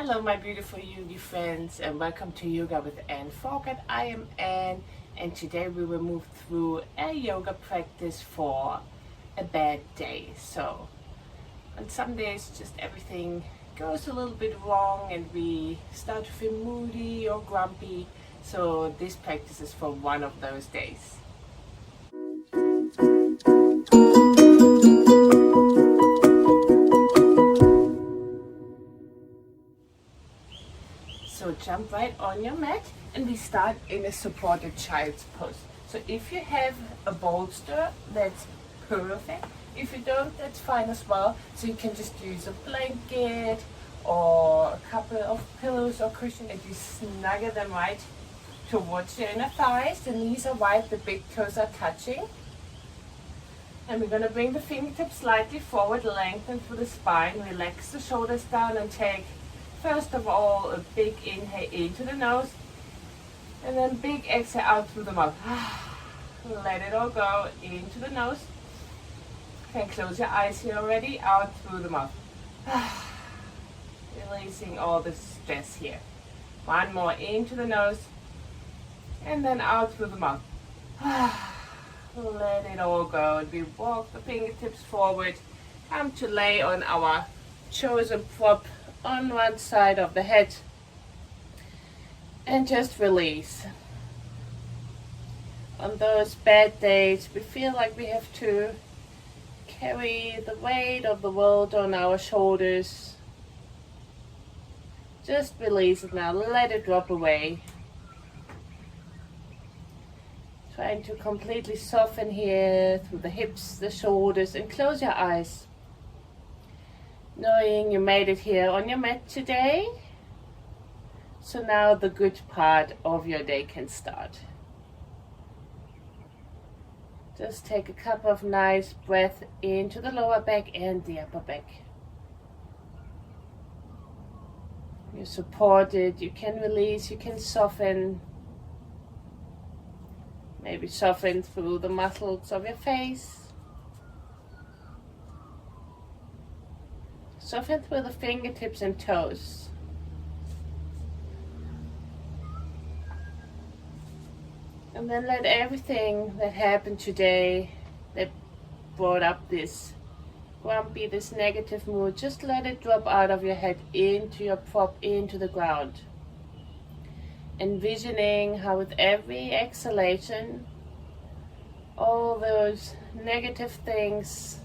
Hello my beautiful yogi friends, and welcome to Yoga with Anne Forget. I am Anne, and today we will move through a yoga practice for a bad day. So on some days just everything goes a little bit wrong and we start to feel moody or grumpy. So this practice is for one of those days. So jump right on your mat and we start in a supported child's pose. So if you have a bolster, that's perfect. If you don't, that's fine as well. So you can just use a blanket or a couple of pillows or cushions and you snuggle them right towards your inner thighs. The knees are wide, the big toes are touching. And we're going to bring the fingertips slightly forward, lengthen through the spine, relax the shoulders down and take first of all a big inhale into the nose and then big exhale out through the mouth. Let it all go into the nose. You can close your eyes here already, out through the mouth. Releasing all the stress here. One more into the nose and then out through the mouth. Let it all go and we walk the fingertips forward. Come to lay on our chosen prop on one side of the head and just release. On those bad days we feel like we have to carry the weight of the world on our shoulders. Just release it now, let it drop away. Trying to completely soften here through the hips, the shoulders, and close your eyes. Knowing you made it here on your mat today. So now the good part of your day can start. Just take a couple of nice breaths into the lower back and the upper back. You're supported, you can release, you can soften. Maybe soften through the muscles of your face. Soften through the fingertips and toes. And then let everything that happened today that brought up this grumpy, this negative mood, just let it drop out of your head into your prop, into the ground. Envisioning how with every exhalation, all those negative things,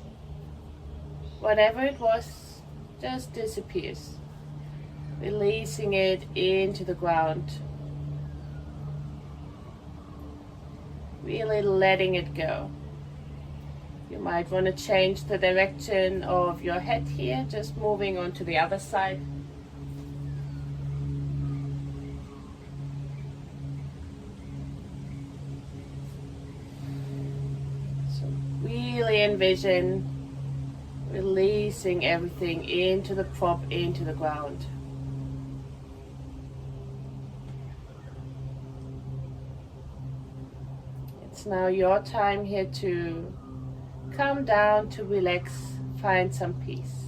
whatever it was, just disappears. Releasing it into the ground. Really letting it go. You might want to change the direction of your head here, just moving on to the other side. So really envision releasing everything into the prop, into the ground. It's now your time here to calm down, to relax, find some peace.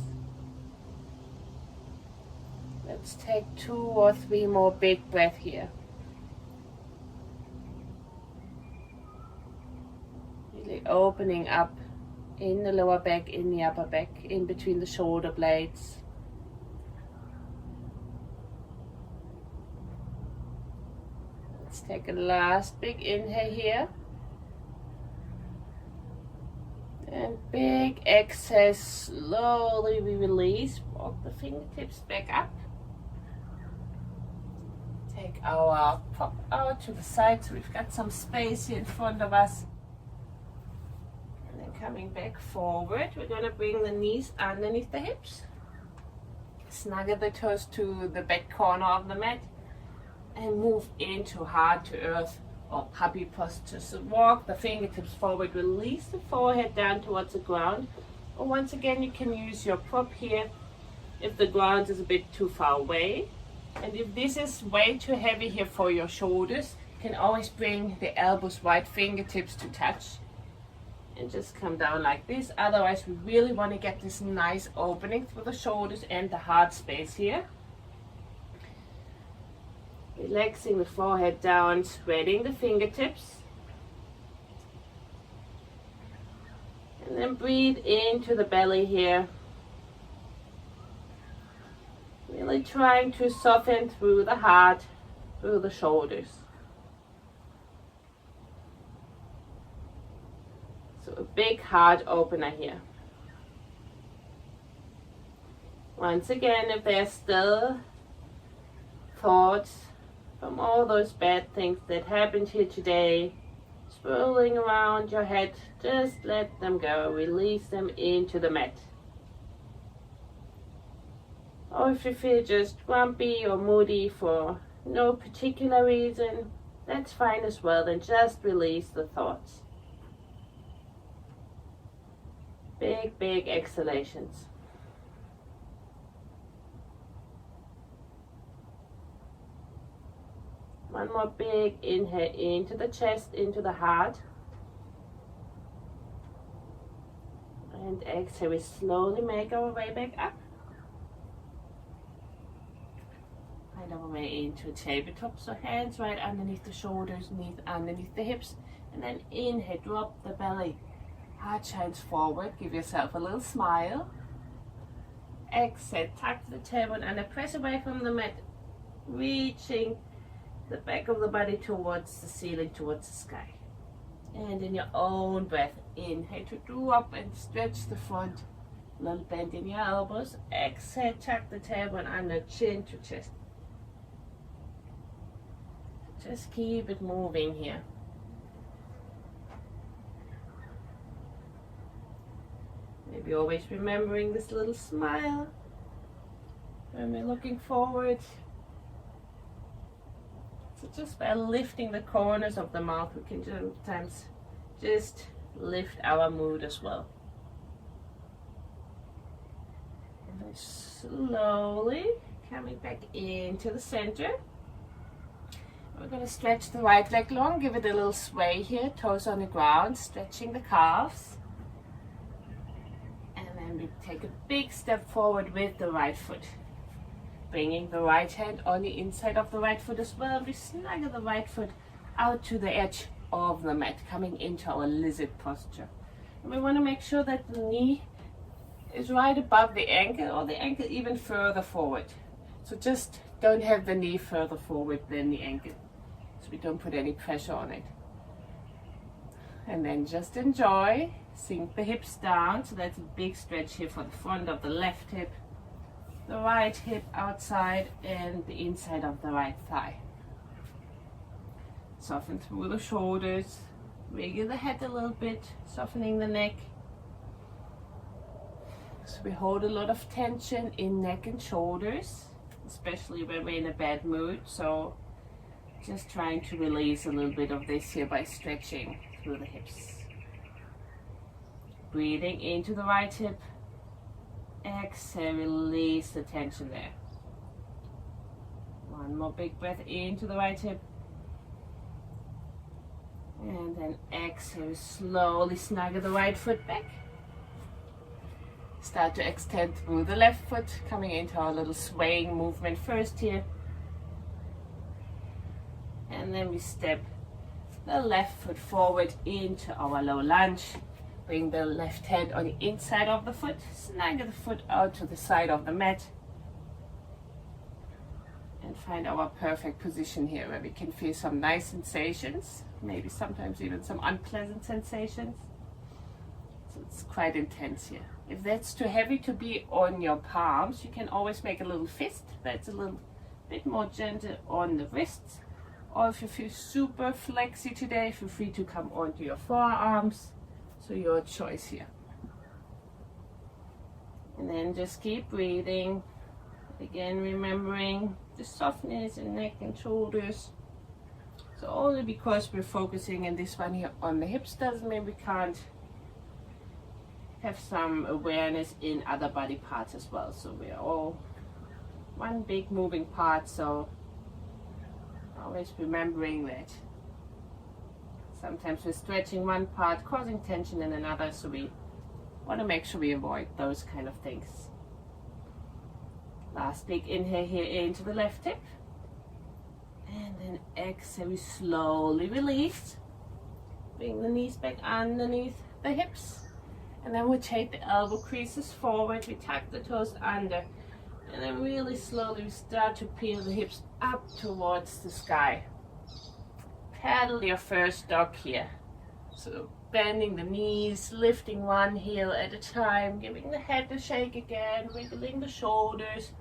Let's take 2 or 3 more big breaths here. Really opening up in the lower back, in the upper back, in between the shoulder blades. Let's take a last big inhale here. And big exhale, slowly we release. Walk the fingertips back up. Take our prop out to the side so we've got some space here in front of us. Coming back forward, we're going to bring the knees underneath the hips. Snuggle the toes to the back corner of the mat and move into heart to earth or puppy posture. So walk the fingertips forward, release the forehead down towards the ground. Or once again, you can use your prop here if the ground is a bit too far away. And if this is way too heavy here for your shoulders, you can always bring the elbows wide, fingertips to touch. And just come down like this. Otherwise we really want to get this nice opening through the shoulders and the heart space here. Relaxing the forehead down, spreading the fingertips. And then breathe into the belly here. Really trying to soften through the heart, through the shoulders. So a big heart opener here. Once again, if there's still thoughts from all those bad things that happened here today, swirling around your head, just let them go. Release them into the mat. Or if you feel just grumpy or moody for no particular reason, that's fine as well. Then just release the thoughts. Big, big exhalations. One more big inhale into the chest, into the heart. And exhale, we slowly make our way back up. Find our way into a tabletop, so hands right underneath the shoulders, knees underneath the hips. And then inhale, drop the belly. Heart shines forward, give yourself a little smile. Exhale, tuck the tailbone under, press away from the mat, reaching the back of the body towards the ceiling, towards the sky. And in your own breath, inhale to drop and stretch the front. Little bend in your elbows. Exhale, tuck the tailbone under, chin to chest. Just keep it moving here. Maybe always remembering this little smile when we're looking forward. So just by lifting the corners of the mouth, we can sometimes just lift our mood as well. And then slowly coming back into the center. We're going to stretch the right leg long, give it a little sway here, toes on the ground, stretching the calves. And then we take a big step forward with the right foot. Bringing the right hand on the inside of the right foot as well. We snuggle the right foot out to the edge of the mat, coming into our lizard posture. And we want to make sure that the knee is right above the ankle, or the ankle even further forward. So just don't have the knee further forward than the ankle, so we don't put any pressure on it. And then just enjoy, sink the hips down. So that's a big stretch here for the front of the left hip, the right hip outside, and the inside of the right thigh. Soften through the shoulders, wiggle the head a little bit, softening the neck. So we hold a lot of tension in neck and shoulders, especially when we're in a bad mood. So just trying to release a little bit of this here by stretching through the hips. Breathing into the right hip. Exhale, release the tension there. One more big breath into the right hip. And then exhale, slowly snuggle the right foot back. Start to extend through the left foot, coming into our little swaying movement first here. And then we step the left foot forward into our low lunge. Bring the left hand on the inside of the foot, snuggle the foot out to the side of the mat. And find our perfect position here where we can feel some nice sensations, maybe sometimes even some unpleasant sensations. So it's quite intense here. If that's too heavy to be on your palms, you can always make a little fist that's a little bit more gentle on the wrists. Or if you feel super flexy today, feel free to come onto your forearms. So your choice here. And then just keep breathing. Again, remembering the softness in neck and shoulders. So only because we're focusing in this one here on the hips doesn't mean we can't have some awareness in other body parts as well. So we're all one big moving part. So always remembering that. Sometimes we're stretching one part, causing tension in another, so we want to make sure we avoid those kind of things. Last big inhale here into the left hip. And then exhale, we slowly release. Bring the knees back underneath the hips. And then we take the elbow creases forward, we tuck the toes under. And then really slowly we start to peel the hips up towards the sky. Paddle your first dog here. So bending the knees, lifting one heel at a time, giving the head a shake again, wiggling the shoulders.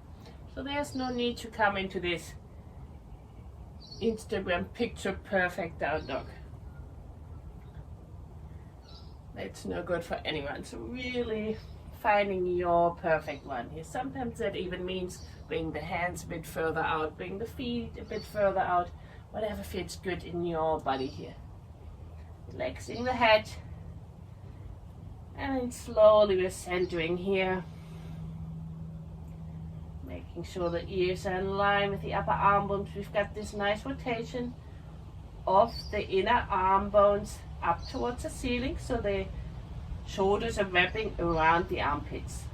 So there's no need to come into this Instagram picture perfect down dog. That's no good for anyone. So really finding your perfect one here. Sometimes that even means bring the hands a bit further out, bring the feet a bit further out, whatever fits good in your body here. Relaxing the head, and then slowly we're centering here, making sure the ears are in line with the upper arm bones. We've got this nice rotation of the inner arm bones up towards the ceiling, so the shoulders are wrapping around the armpits.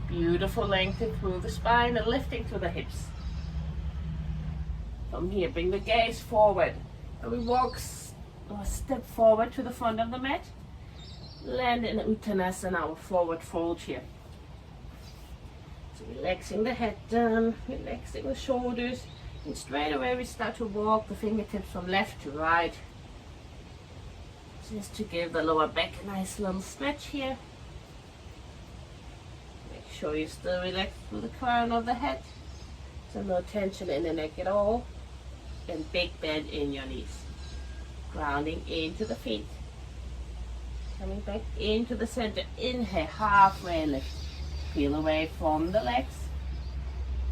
Beautiful lengthening through the spine and lifting through the hips. From here, bring the gaze forward. And we walk or step forward to the front of the mat. Land in Uttanasana, our forward fold here. So relaxing the head down, relaxing the shoulders. And straight away we start to walk the fingertips from left to right. Just to give the lower back a nice little stretch here. Make sure you still relax through the crown of the head. So no tension in the neck at all. And big bend in your knees. Grounding into the feet. Coming back into the center. Inhale, halfway lift. Peel away from the legs.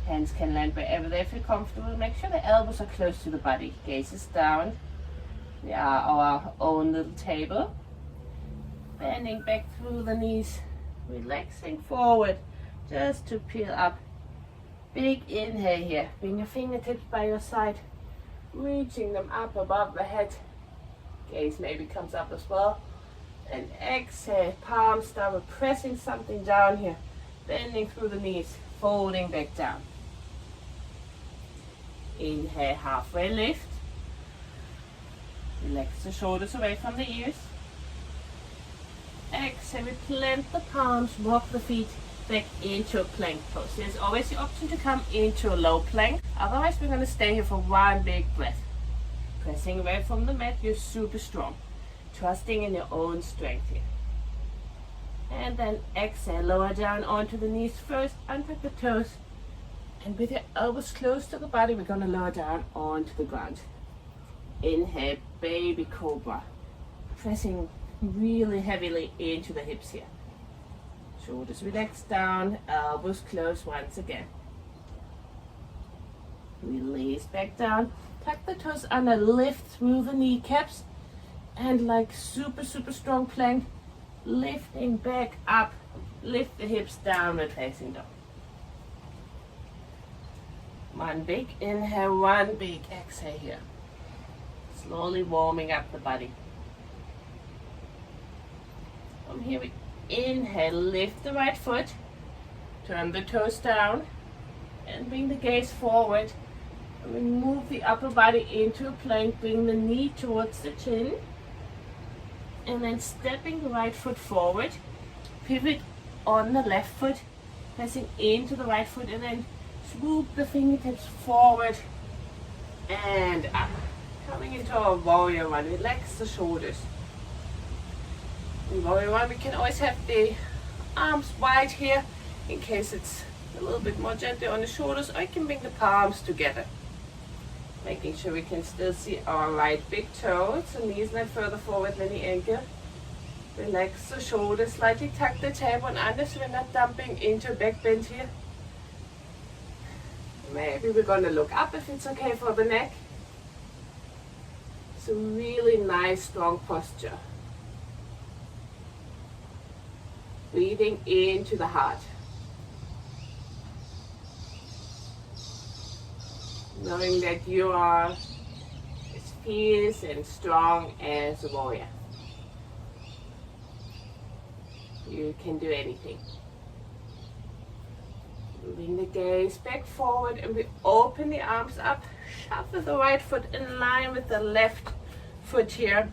Hands can land wherever they feel comfortable. Make sure the elbows are close to the body. Gaze is down. We are our own little table. Bending back through the knees. Relaxing forward. Just to peel up. Big inhale here. Bring your fingertips by your side. Reaching them up above the head. Gaze maybe comes up as well. And exhale. Palms down. We're pressing something down here. Bending through the knees. Folding back down. Inhale, halfway lift. Relax the shoulders away from the ears. Exhale, we plant the palms, walk the feet back into a plank pose. There's always the option to come into a low plank. Otherwise, we're going to stay here for one big breath. Pressing away from the mat, you're super strong. Trusting in your own strength here. And then exhale, lower down onto the knees first, untuck the toes. And with your elbows close to the body, we're going to lower down onto the ground. Inhale, baby cobra. Pressing really heavily into the hips here. Shoulders relax down, elbows close once again. Release back down. Tuck the toes under, lift through the kneecaps. And like super strong plank, lifting back up. Lift the hips downward facing dog. One big inhale, one big exhale here. Slowly warming up the body. From here we inhale, lift the right foot, turn the toes down, and bring the gaze forward. And we move the upper body into a plank, bring the knee towards the chin, and then stepping the right foot forward, pivot on the left foot, pressing into the right foot, and then swoop the fingertips forward and up. Coming into our warrior one, relax the shoulders. In warrior one, we can always have the arms wide here in case it's a little bit more gently on the shoulders, or you can bring the palms together. Making sure we can still see our right big toe, so knees not further forward than the ankle. Relax the shoulders, slightly tuck the tailbone under so we're not dumping into a back bend here. Maybe we're going to look up if it's okay for the neck. It's a really nice, strong posture. Breathing into the heart. Knowing that you are as fierce and strong as a warrior. You can do anything. Moving the gaze back forward, and we open the arms up, shuffle the right foot in line with the left foot here.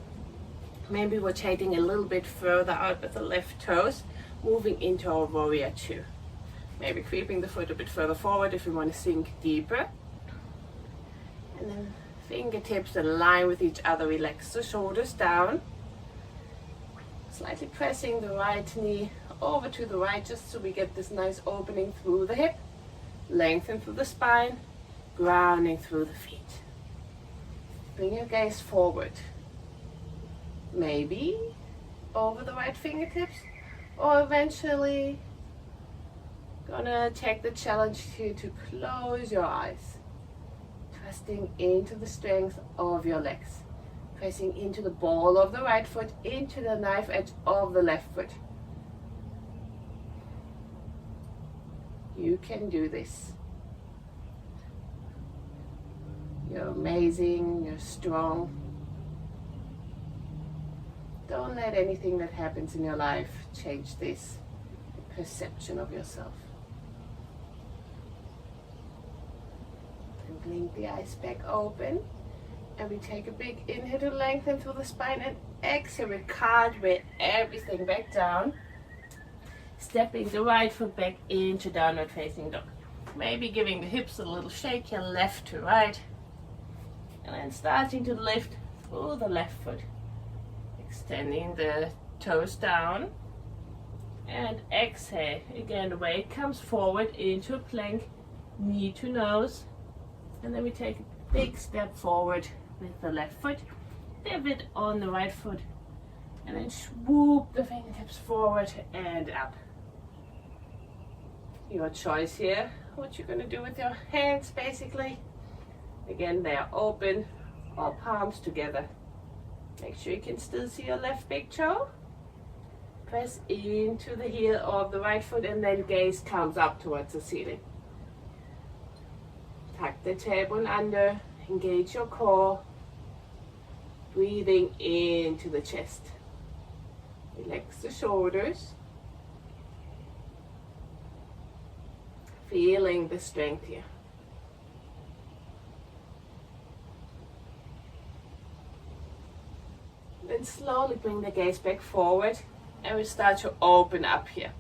Maybe rotating a little bit further out with the left toes, moving into our warrior two. Maybe creeping the foot a bit further forward if we want to sink deeper. And then fingertips in line with each other, relax the shoulders down. Slightly pressing the right knee over to the right, just so we get this nice opening through the hip. Lengthen through the spine, grounding through the feet. Bring your gaze forward. Maybe over the right fingertips, or eventually gonna take the challenge here to close your eyes. Trusting into the strength of your legs. Pressing into the ball of the right foot, into the knife edge of the left foot. You can do this. You're amazing, you're strong. Don't let anything that happens in your life change this perception of yourself. And blink the eyes back open. And we take a big inhale to lengthen through the spine, and exhale, we cartwheel everything back down. Stepping the right foot back into downward facing dog. Maybe giving the hips a little shake here, left to right. And then starting to lift through the left foot. Extending the toes down. And exhale. Again, the weight comes forward into a plank, knee to nose. And then we take a big step forward with the left foot. Pivot on the right foot. And then swoop the fingertips forward and up. Your choice here, what you're going to do with your hands basically. Again, they are open, or palms together. Make sure you can still see your left big toe. Press into the heel of the right foot, and then gaze comes up towards the ceiling. Tuck the tailbone under, engage your core. Breathing into the chest. Relax the shoulders. Feeling the strength here. Then slowly bring the gaze back forward, and we start to open up here.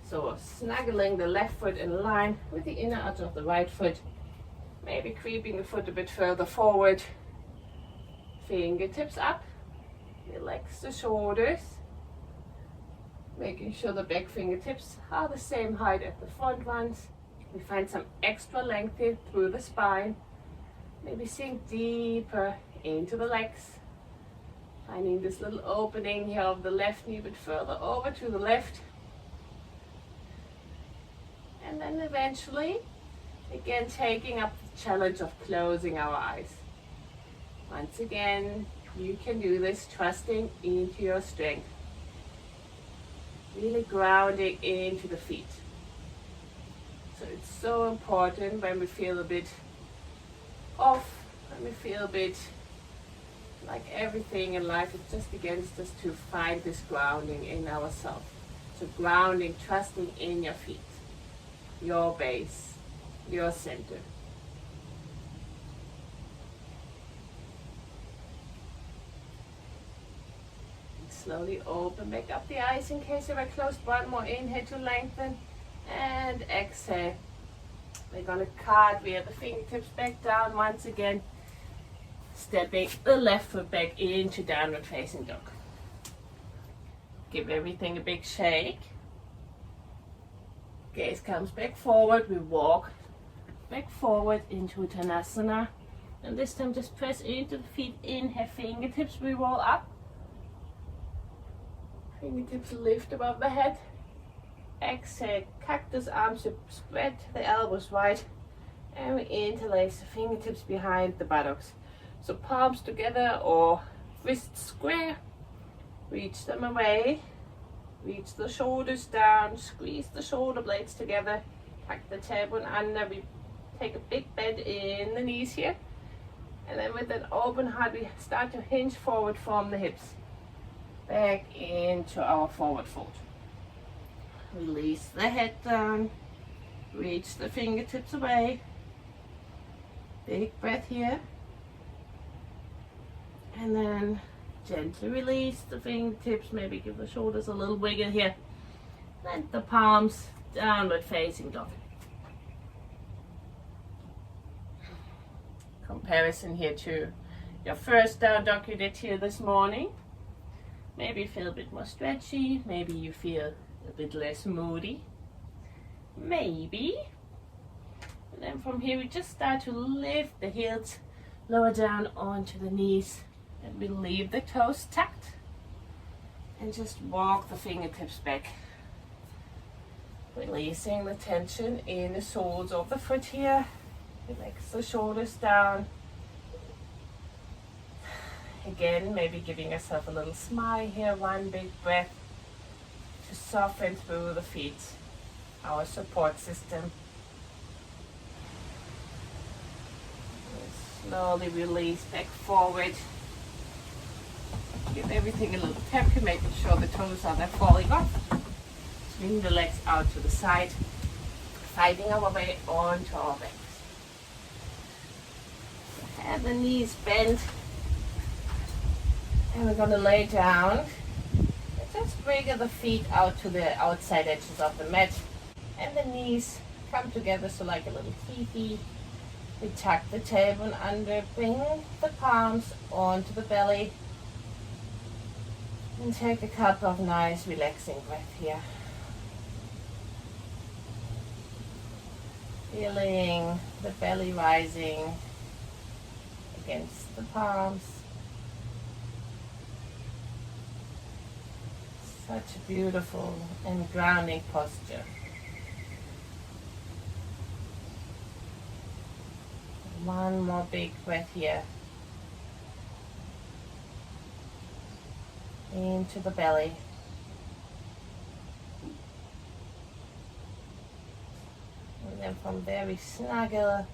So snuggling the left foot in line with the inner edge of the right foot. Maybe creeping the foot a bit further forward. Fingertips up. Relax the shoulders. Making sure the back fingertips are the same height as the front ones. We find some extra length here through the spine. Maybe sink deeper into the legs. Finding this little opening here of the left knee a bit further over to the left. And then eventually, again taking up the challenge of closing our eyes. Once again, you can do this trusting into your strength. Really grounding into the feet. So it's so important when we feel a bit off, when we feel a bit like everything in life is just against us, to find this grounding in ourselves. So grounding, trusting in your feet, your base, your center. Slowly open back up the eyes in case they were closed. One more inhale to lengthen, and exhale. We're going to cartwheel the fingertips back down once again, stepping the left foot back into downward facing dog. Give everything a big shake. Gaze comes back forward. We walk back forward into Uttanasana, and this time just press into the feet. Inhale, fingertips, we roll up. Fingertips lift above the head. Exhale, cactus arms, spread the elbows wide. And we interlace the fingertips behind the buttocks. So palms together or wrists square. Reach them away. Reach the shoulders down. Squeeze the shoulder blades together. Tuck the tailbone under. We take a big bend in the knees here. And then with an open heart, we start to hinge forward from the hips. Back into our forward fold. Release the head down. Reach the fingertips away. Big breath here. And then gently release the fingertips. Maybe give the shoulders a little wiggle here. And the palms downward facing dog. Comparison here to your first down dog you did here this morning. Maybe you feel a bit more stretchy. Maybe you feel a bit less moody. Maybe. And then from here we just start to lift the heels lower down onto the knees, and we leave the toes tucked and just walk the fingertips back, releasing the tension in the soles of the foot here. Relax the shoulders down. Again, maybe giving yourself a little smile here. One big breath to soften through the feet, our support system. Slowly release back forward. Give everything a little tempo, making sure the toes are not falling off. Swing the legs out to the side, finding our way onto our backs. Have the knees bent. And we're going to lay down. And just wiggle the feet out to the outside edges of the mat. And the knees come together, so like a little teepee. We tuck the tailbone under, bring the palms onto the belly. And take a couple of nice relaxing breaths here. Feeling the belly rising against the palms. Such a beautiful and grounding posture. One more big breath here. Into the belly. And then from there we snuggle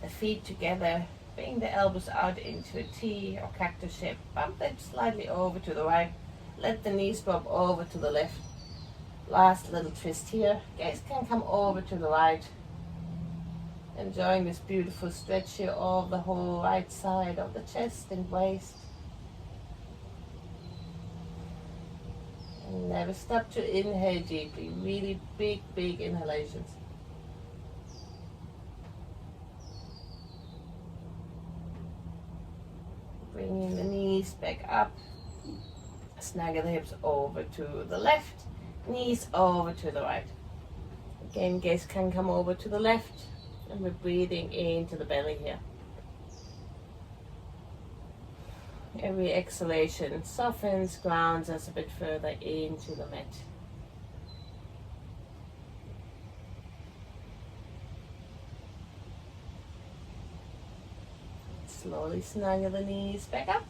the feet together. Bring the elbows out into a T or cactus shape. Bump them slightly over to the right. Let the knees go up over to the left. Last little twist here. Gaze can come over to the right. Enjoying this beautiful stretch here of the whole right side of the chest and waist. And never stop to inhale deeply. Really big, big inhalations. Bringing the knees back up. Snuggle the hips over to the left. Knees over to the right. Again, gaze can come over to the left. And we're breathing into the belly here. Every exhalation softens, grounds us a bit further into the mat. Slowly snuggle the knees back up.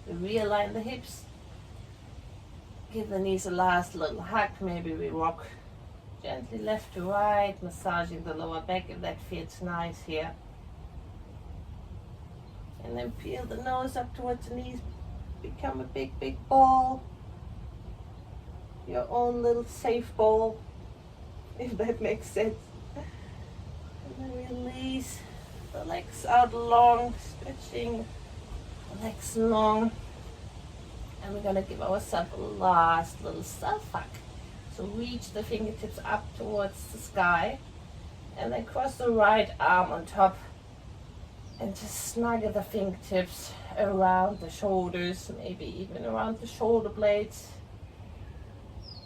We realign the hips. Give the knees a last little hug. Maybe we rock gently left to right, massaging the lower back if that feels nice here. And then peel the nose up towards the knees. Become a big, big ball. Your own little safe ball, if that makes sense. And then release the legs out long, stretching the legs long. And we're going to give ourselves a last little self-hug. So reach the fingertips up towards the sky and then cross the right arm on top and just snuggle the fingertips around the shoulders, maybe even around the shoulder blades.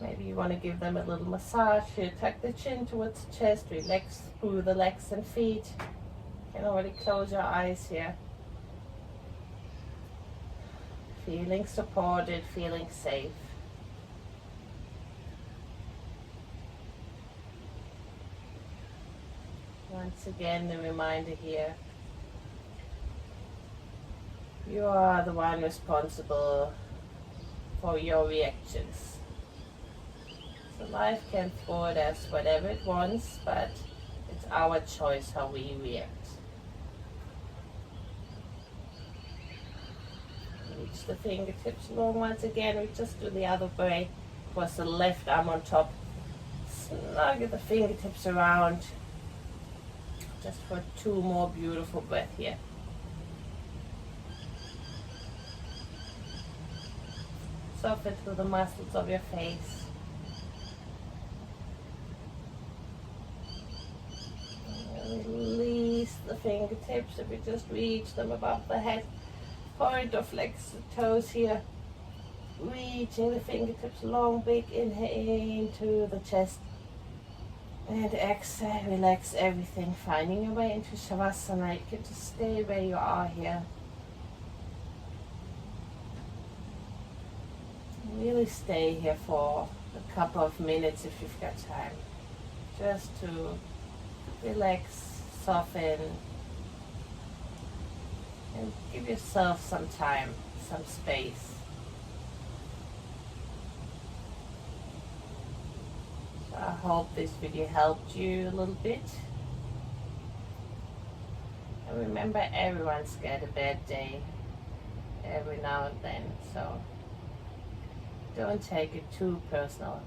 Maybe you want to give them a little massage here. Tuck the chin towards the chest, relax through the legs and feet. You can already close your eyes here. Feeling supported, feeling safe. Once again, the reminder here, you are the one responsible for your reactions. So life can throw at us whatever it wants, but it's our choice how we react. Reach the fingertips long once again. We just do the other way. Cross the left arm on top. snuggle the fingertips around just for 2 more beautiful breaths here. Soften through the muscles of your face. And release the fingertips if you just reach them above the head. Point or flex the toes here. Reaching the fingertips long, big inhale into the chest. And exhale, relax everything. Finding your way into Savasana. You can just stay where you are here. Really stay here for a couple of minutes if you've got time. Just to relax, soften, and give yourself some time, some space. So I hope this video helped you a little bit. And remember, everyone's got a bad day every now and then, so don't take it too personal.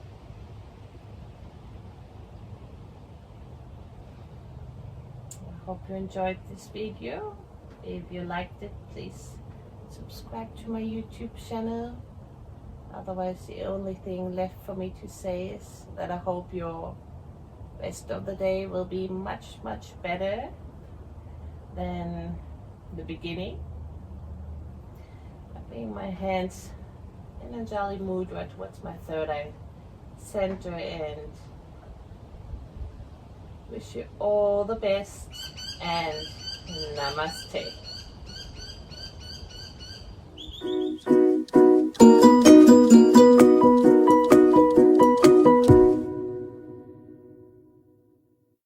I hope you enjoyed this video. If you liked it, please subscribe to my YouTube channel. Otherwise, the only thing left for me to say is that I hope your rest of the day will be much, much better than the beginning. I bring my hands in a jolly mood right towards my third eye center and wish you all the best and namaste.